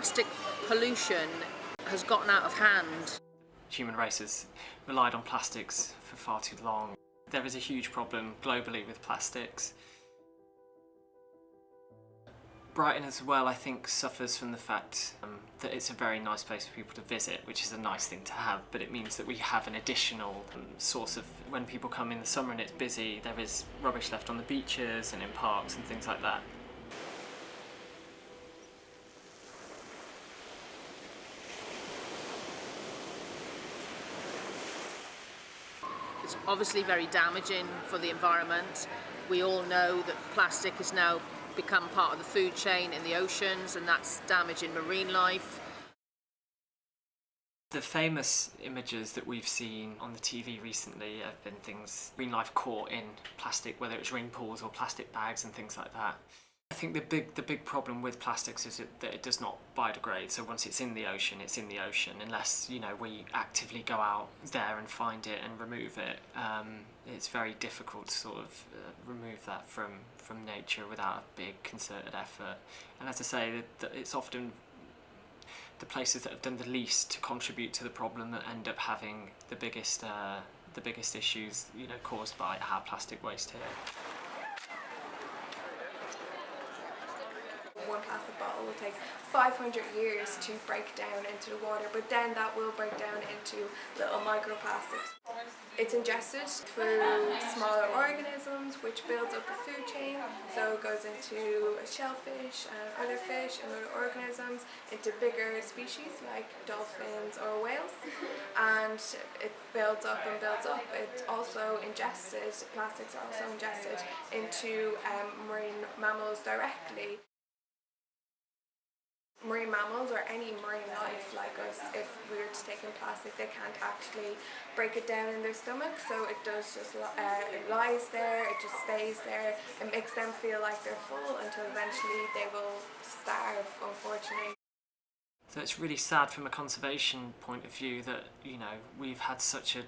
plastic pollution has gotten out of hand. Human race has relied on plastics for far too long. There is a huge problem globally with plastics. Brighton as well, I think, suffers from the fact that it's a very nice place for people to visit, which is a nice thing to have, but it means that we have an additional source of, when people come in the summer and it's busy, there is rubbish left on the beaches and in parks and things like that. It's obviously very damaging for the environment. We all know that plastic has now become part of the food chain in the oceans, and that's damaging marine life. The famous images that we've seen on the TV recently have been things, marine life caught in plastic, whether it's ring pools or plastic bags and things like that. I think the big problem with plastics is that it does not biodegrade. So once it's in the ocean, it's in the ocean, unless, you know, we actively go out there and find it and remove it. It's very difficult to sort of remove that from nature without a big concerted effort. And as I say, that it's often the places that have done the least to contribute to the problem that end up having the biggest issues, you know, caused by our plastic waste here. One plastic bottle will take 500 years to break down into the water, but then that will break down into little microplastics. It's ingested through smaller organisms, which builds up the food chain, so it goes into shellfish and other fish and other organisms, into bigger species like dolphins or whales, and it builds up and builds up. It's also ingested, plastics are also ingested into marine mammals directly. Marine mammals or any marine life like us, if we were to take in plastic, they can't actually break it down in their stomach, so it does just it lies there, it just stays there. It makes them feel like they're full until eventually they will starve, unfortunately. So it's really sad from a conservation point of view that, you know, we've had such a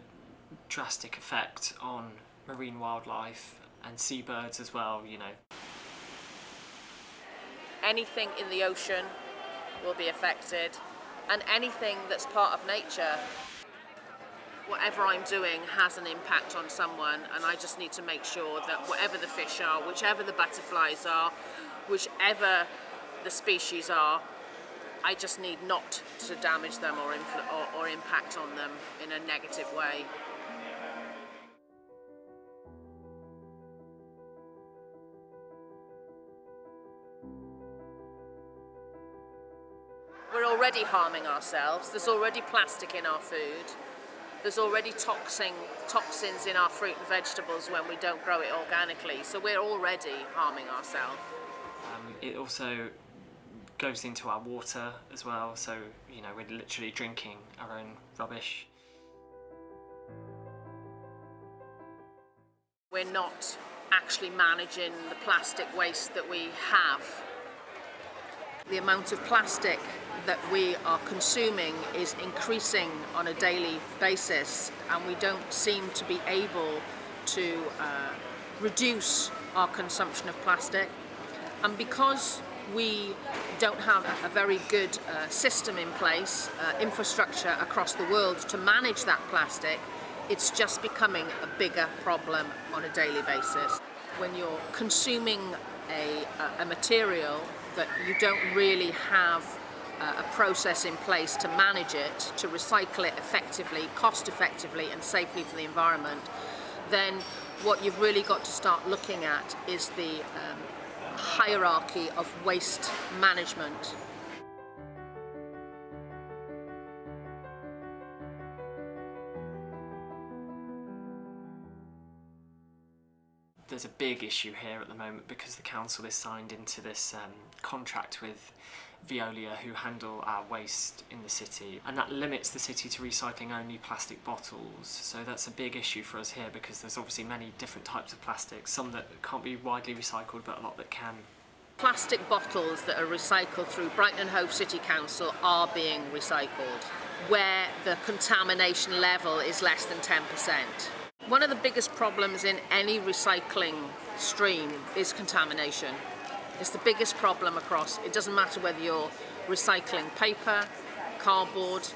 drastic effect on marine wildlife and seabirds as well, you know. Anything in the ocean will be affected, and anything that's part of nature. Whatever I'm doing has an impact on someone, and I just need to make sure that whatever the fish are, whichever the butterflies are, whichever the species are, I just need not to damage them or impact on them in a negative way. We're already harming ourselves. There's already plastic in our food. There's already toxins in our fruit and vegetables when we don't grow it organically. So we're already harming ourselves. It also goes into our water as well. So, you know, we're literally drinking our own rubbish. We're not actually managing the plastic waste that we have. The amount of plastic that we are consuming is increasing on a daily basis, and we don't seem to be able to reduce our consumption of plastic. And because we don't have a very good system in place, infrastructure across the world to manage that plastic, it's just becoming a bigger problem on a daily basis. When you're consuming a material that you don't really have a process in place to manage it, to recycle it effectively, cost effectively and safely for the environment, then what you've really got to start looking at is the hierarchy of waste management. There's a big issue here at the moment because the council is signed into this contract with Veolia, who handle our waste in the city, and that limits the city to recycling only plastic bottles. So that's a big issue for us here because there's obviously many different types of plastic, some that can't be widely recycled but a lot that can. Plastic bottles that are recycled through Brighton and Hove City Council are being recycled, where the contamination level is less than 10%. One of the biggest problems in any recycling stream is contamination. It's the biggest problem across. It doesn't matter whether you're recycling paper, cardboard,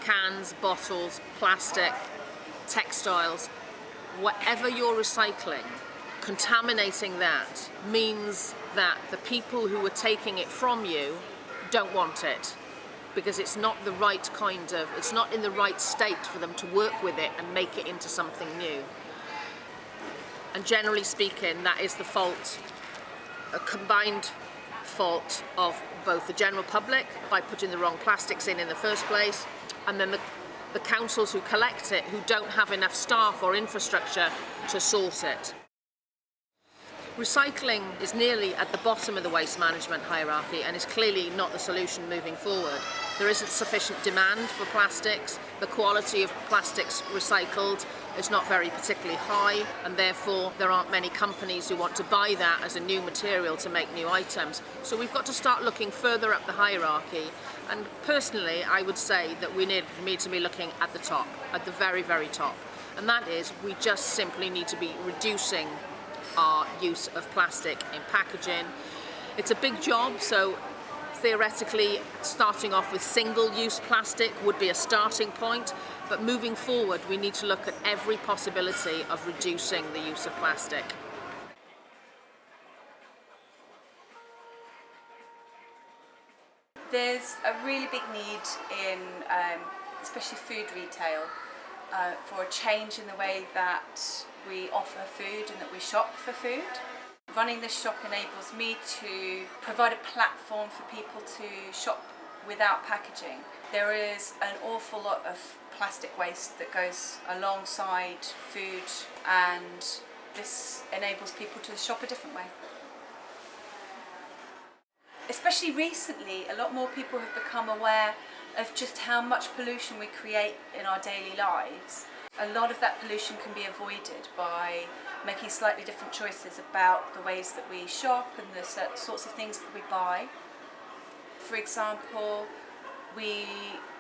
cans, bottles, plastic, textiles, whatever you're recycling, contaminating that means that the people who are taking it from you don't want it, because it's not the right kind of, it's not in the right state for them to work with it and make it into something new. And generally speaking, that is the fault, a combined fault of both the general public by putting the wrong plastics in the first place, and then the councils who collect it who don't have enough staff or infrastructure to sort it. Recycling is nearly at the bottom of the waste management hierarchy and is clearly not the solution moving forward. There isn't sufficient demand for plastics, the quality of plastics recycled is not very particularly high, and therefore there aren't many companies who want to buy that as a new material to make new items. So we've got to start looking further up the hierarchy, and personally I would say that we need to be looking at the top, at the very, very top. And that is, we just simply need to be reducing our use of plastic in packaging. It's a big job, so theoretically starting off with single-use plastic would be a starting point, but moving forward we need to look at every possibility of reducing the use of plastic. There's a really big need in especially food retail for a change in the way that we offer food and that we shop for food. Running this shop enables me to provide a platform for people to shop without packaging. There is an awful lot of plastic waste that goes alongside food, and this enables people to shop a different way. Especially recently, a lot more people have become aware of just how much pollution we create in our daily lives. A lot of that pollution can be avoided by making slightly different choices about the ways that we shop and the sorts of things that we buy. For example, we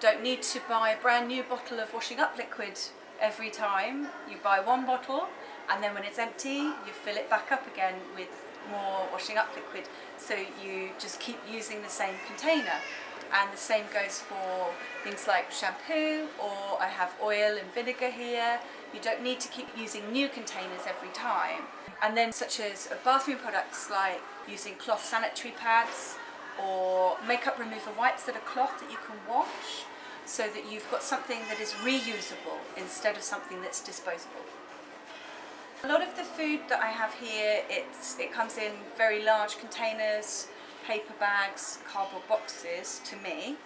don't need to buy a brand new bottle of washing up liquid every time. You buy one bottle, and then when it's empty you fill it back up again with more washing up liquid, so you just keep using the same container. And the same goes for things like shampoo, or I have oil and vinegar here. You don't need to keep using new containers every time. And then such as bathroom products like using cloth sanitary pads or makeup remover wipes that are cloth that you can wash, so that you've got something that is reusable instead of something that's disposable. A lot of the food that I have here, it comes in very large containers, paper bags, cardboard boxes to me,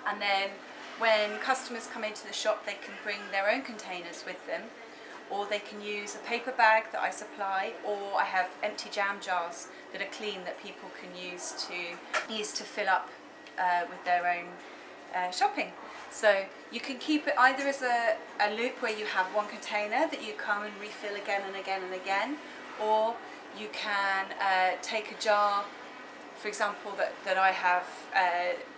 and then when customers come into the shop they can bring their own containers with them, or they can use a paper bag that I supply, or I have empty jam jars that are clean that people can use to fill up with their own shopping. So you can keep it either as a loop where you have one container that you come and refill again and again and again, or you can take a jar, for example, that I have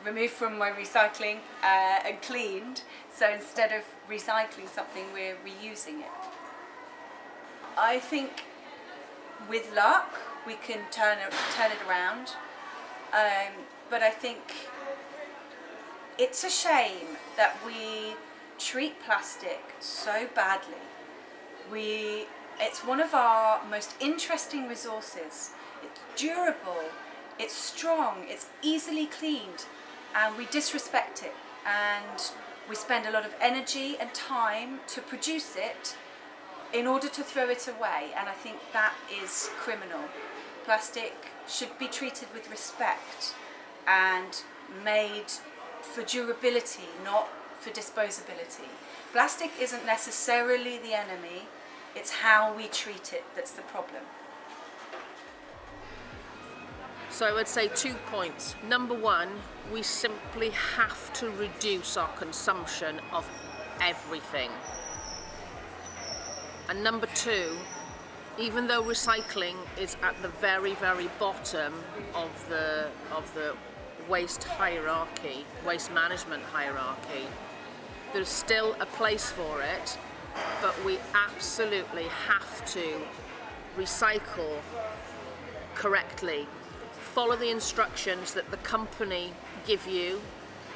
removed from my recycling and cleaned, so instead of recycling something we're reusing it. I think with luck we can turn it around, but I think it's a shame that we treat plastic so badly. It's one of our most interesting resources. It's durable, it's strong, it's easily cleaned, and we disrespect it, and we spend a lot of energy and time to produce it in order to throw it away, and I think that is criminal. Plastic should be treated with respect and made for durability, not for disposability. Plastic isn't necessarily the enemy, it's how we treat it that's the problem. So I would say 2 points. Number one, we simply have to reduce our consumption of everything. And number two, even though recycling is at the very, very bottom of the waste hierarchy, waste management hierarchy, there's still a place for it, but we absolutely have to recycle correctly follow the instructions that the company give you.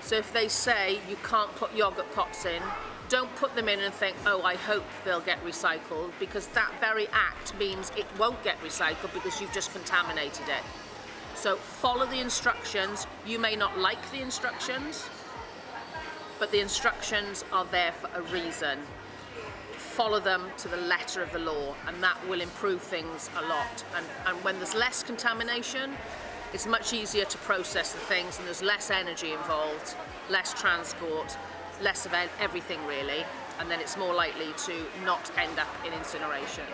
So if they say you can't put yogurt pots in, don't put them in and think, oh, I hope they'll get recycled, because that very act means it won't get recycled because you've just contaminated it. So follow the instructions. You may not like the instructions, but the instructions are there for a reason. Follow them to the letter of the law, and that will improve things a lot. And when there's less contamination, it's much easier to process the things, and there's less energy involved, less transport, less of everything really, and then it's more likely to not end up in incineration.